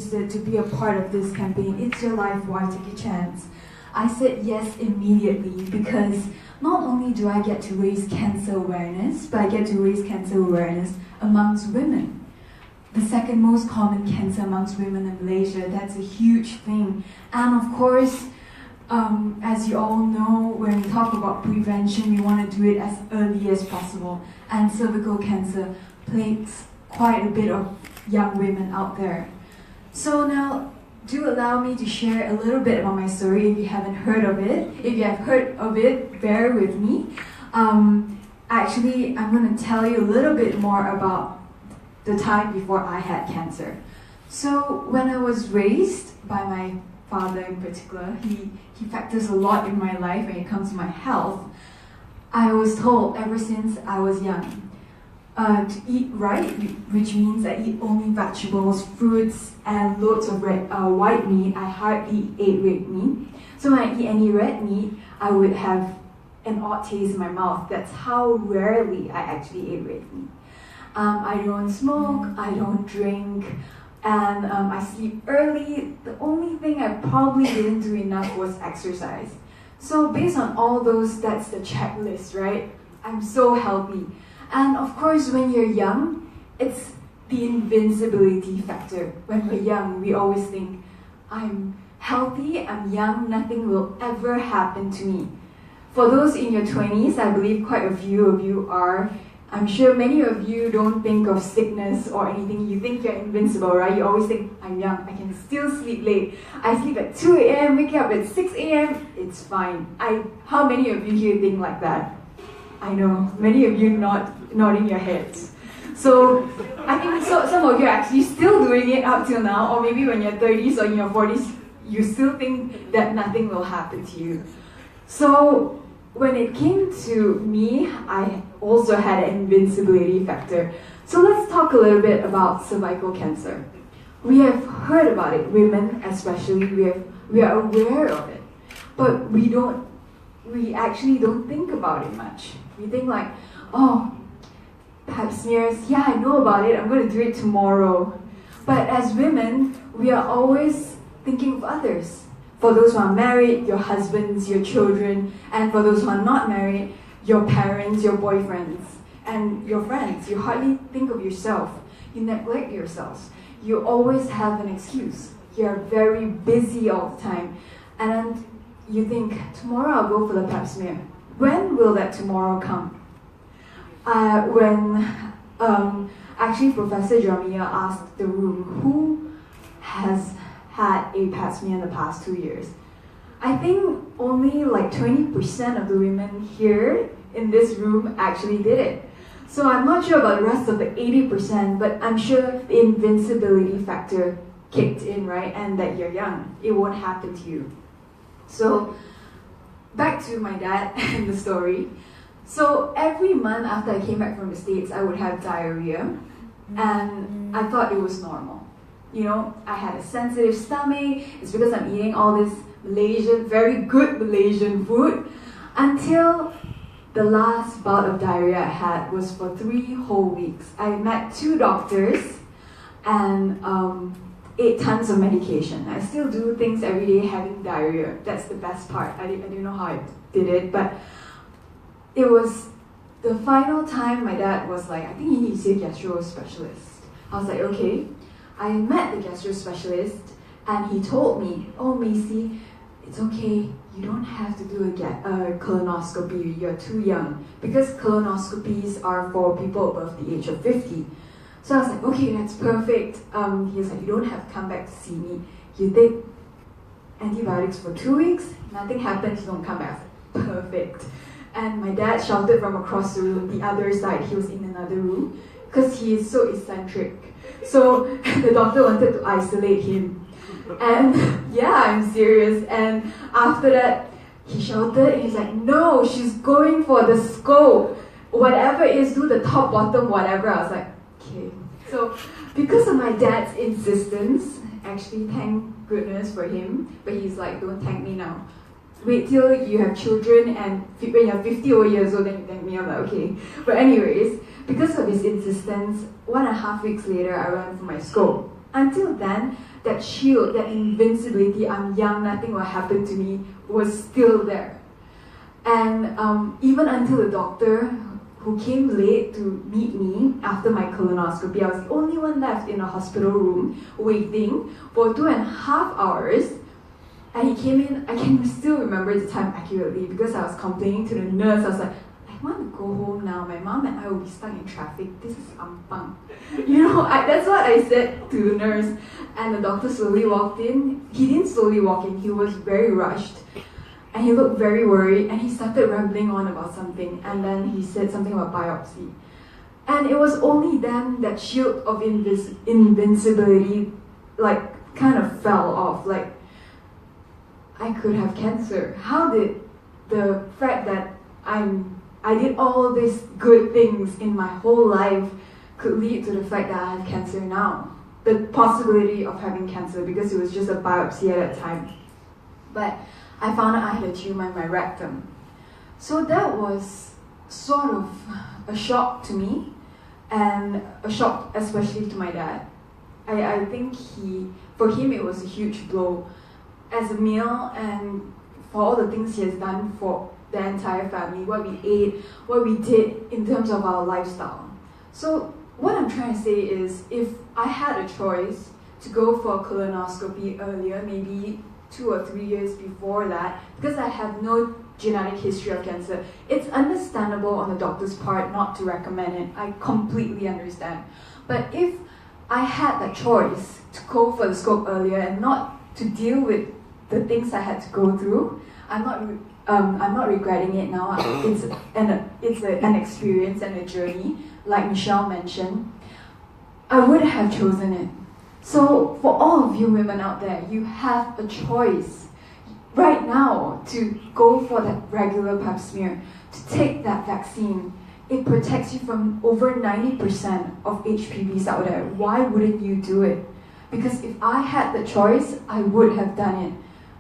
to be a part of this campaign. It's your life, why take a chance? I said yes immediately because not only do I get to raise cancer awareness, but I get to raise cancer awareness amongst women. The second most common cancer amongst women in Malaysia, that's a huge thing. And of course, as you all know, when we talk about prevention, we want to do it as early as possible. And cervical cancer plagues quite a bit of young women out there. So now, do allow me to share a little bit about my story if you haven't heard of it. If you have heard of it, bear with me. Actually, I'm going to tell you a little bit more about the time before I had cancer. So when I was raised by my father in particular, he factors a lot in my life when it comes to my health. I was told ever since I was young to eat right, which means I eat only vegetables, fruits, and loads of white meat. I hardly ate red meat. So when I eat any red meat, I would have an odd taste in my mouth. That's how rarely I actually ate red meat. I don't smoke, I don't drink, and I sleep early. The only thing I probably didn't do enough was exercise. So based on all those, that's the checklist, right? I'm so healthy. And of course, when you're young, it's the invincibility factor. When we're young, we always think, I'm healthy, I'm young, nothing will ever happen to me. For those in your 20s, I believe quite a few of you are. I'm sure many of you don't think of sickness or anything. You think you're invincible, right? You always think, I'm young, I can still sleep late. I sleep at 2 a.m., wake up at 6 a.m., it's fine. How many of you here think like that? I know, many of you nodding your heads. So I think some of you are actually still doing it up till now, or maybe when you're 30s or in your 40s, you still think that nothing will happen to you. So when it came to me, I also had an invincibility factor. So let's talk a little bit about cervical cancer. We have heard about it, women especially, we are aware of it, but we actually don't think about it much. We think like, oh, pap smears, yeah, I know about it, I'm going to do it tomorrow. But as women, we are always thinking of others. For those who are married, your husbands, your children, and for those who are not married, your parents, your boyfriends, and your friends. You hardly think of yourself. You neglect yourselves. You always have an excuse. You're very busy all the time. And you think, tomorrow I'll go for the pap smear. When will that tomorrow come? Actually Professor Jamia asked the room, who has had a pap smear in the past 2 years? I think only like 20% of the women here in this room actually did it. So I'm not sure about the rest of the 80%, but I'm sure the invincibility factor kicked in, right? And that you're young, it won't happen to you. So back to my dad and the story. So every month after I came back from the States, I would have diarrhea, and I thought it was normal. You know, I had a sensitive stomach, it's because I'm eating all this Malaysian, very good Malaysian food, until the last bout of diarrhea I had was for 3 whole weeks. I met 2 doctors and 8 tons of medication. I still do things every day having diarrhea. That's the best part. I didn't know how I did it, but it was the final time my dad was like, I think you need to see a gastro specialist. I was like, okay. I met the gastro specialist and he told me, oh Mei Sze, it's okay, you don't have to do a colonoscopy, you're too young. Because colonoscopies are for people above the age of 50. So I was like, okay, that's perfect. He was like, you don't have to come back to see me. You take antibiotics for 2 weeks, nothing happens, you don't come back. Perfect. And my dad shouted from across the room, the other side, he was in another room, because he is so eccentric. So the doctor wanted to isolate him. And yeah, I'm serious. And after that, he shouted and he's like, no, she's going for the scope. Whatever it is, do the top, bottom, whatever. I was like, okay. So because of my dad's insistence, actually thank goodness for him, but he's like, don't thank me now. Wait till you have children and when you're 50 over years old, then you thank me. I'm like, okay. But anyways, because of his insistence, 1.5 weeks later, I went for my scope. until then, that shield, that invincibility, I'm young, nothing will happen to me, was still there. And even until the doctor who came late to meet me after my colonoscopy, I was the only one left in a hospital room waiting for 2.5 hours. And he came in, I can still remember the time accurately because I was complaining to the nurse. I was like, I want to go home now. My mom and I will be stuck in traffic. This is ampang. That's what I said to the nurse. And the doctor slowly walked in. He didn't slowly walk in, he was very rushed. And he looked very worried and he started rambling on about something. And then he said something about biopsy. And it was only then that shield of invincibility kind of fell off. I could have cancer. How did the fact that I did all these good things in my whole life could lead to the fact that I have cancer now? The possibility of having cancer, because it was just a biopsy at that time. But I found out I had a tumor in my rectum. So that was sort of a shock to me, and a shock especially to my dad. I think for him it was a huge blow. As a male, and for all the things he has done for the entire family, what we ate, what we did in terms of our lifestyle. So what I'm trying to say is, if I had a choice to go for a colonoscopy earlier, maybe 2 or 3 years before that, because I have no genetic history of cancer, it's understandable on the doctor's part not to recommend it. I completely understand. But if I had that choice to go for the scope earlier and not to deal with the things I had to go through, I'm not regretting it now. It's an experience and a journey, like Michelle mentioned. I would have chosen it. So for all of you women out there, you have a choice right now to go for that regular pap smear, to take that vaccine. It protects you from over 90% of HPVs out there. Why wouldn't you do it? Because if I had the choice, I would have done it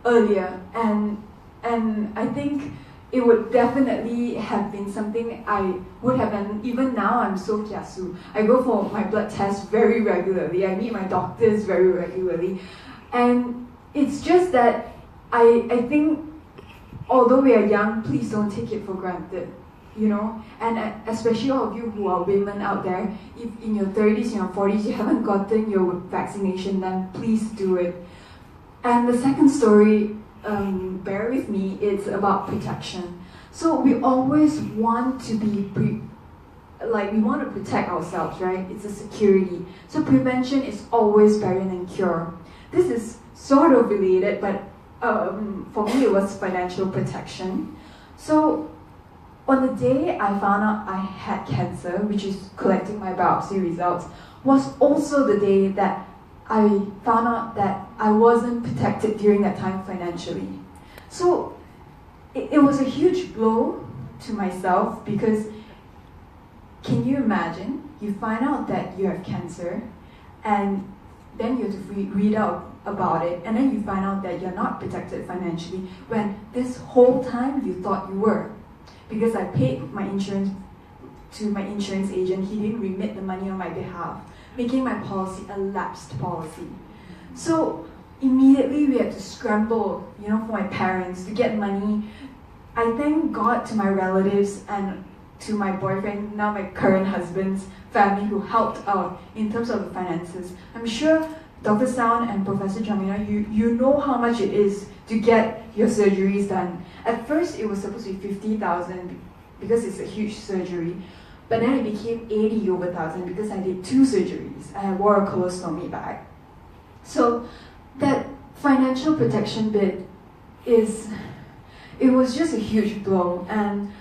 earlier, and I think it would definitely have been something I would have done. Even now, I'm so kiasu. I go for my blood tests very regularly. I meet my doctors very regularly, and it's just that I think, although we are young, please don't take it for granted. And especially all of you who are women out there, if in your 30s, in your 40s, you haven't gotten your vaccination, then please do it. And the second story, bear with me, it's about protection. So we always want to be, we want to protect ourselves, right? It's a security. So prevention is always better than cure. This is sort of related, but for me it was financial protection. So on the day I found out I had cancer, which is collecting my biopsy results, was also the day that I found out that I wasn't protected during that time financially. So it was a huge blow to myself, because can you imagine, you find out that you have cancer, and then you have to read out about it, and then you find out that you're not protected financially, when this whole time you thought you were. Because I paid my insurance to my insurance agent, he didn't remit the money on my behalf, making my policy a lapsed policy. So immediately we had to scramble, for my parents to get money. I thank God to my relatives and to my boyfriend, now my current husband's family, who helped out in terms of the finances. I'm sure Dr. Sound and Professor Jamina, you know how much it is to get your surgeries done. At first it was supposed to be 50,000 because it's a huge surgery, but then it became 80 over 1,000 because I did 2 surgeries and I wore a colostomy bag. So that financial protection bit it was just a huge blow. And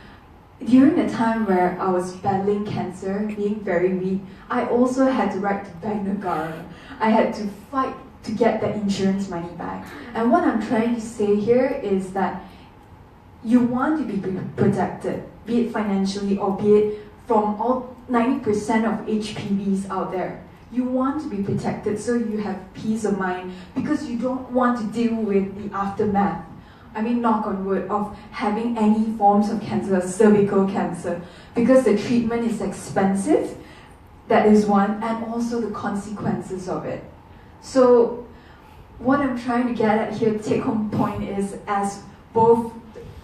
during the time where I was battling cancer, being very weak, I also had to write to Bank Negara. I had to fight to get that insurance money back. And what I'm trying to say here is that you want to be protected, be it financially or be it from all 90% of HPVs out there. You want to be protected so you have peace of mind, because you don't want to deal with the aftermath, knock on wood, of having any forms of cancer, cervical cancer, because the treatment is expensive, that is one, and also the consequences of it. So what I'm trying to get at here, the take-home point is, as both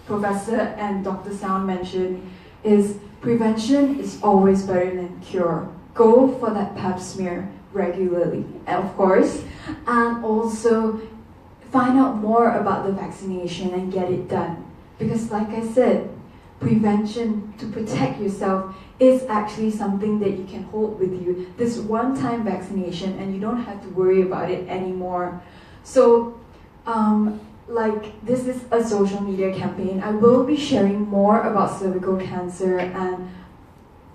Professor and Dr. Sound mentioned, is prevention is always better than cure. Go for that pap smear regularly, of course, and also find out more about the vaccination and get it done. Because like I said, prevention to protect yourself is actually something that you can hold with you. This one-time vaccination, and you don't have to worry about it anymore. So, this is a social media campaign. I will be sharing more about cervical cancer and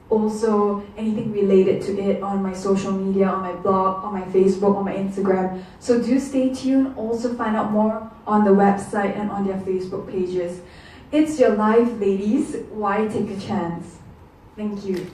also anything related to it on my social media, on my blog, on my Facebook, on my Instagram. So do stay tuned. Also find out more on the website and on their Facebook pages. It's your life, ladies. Why take a chance? Thank you.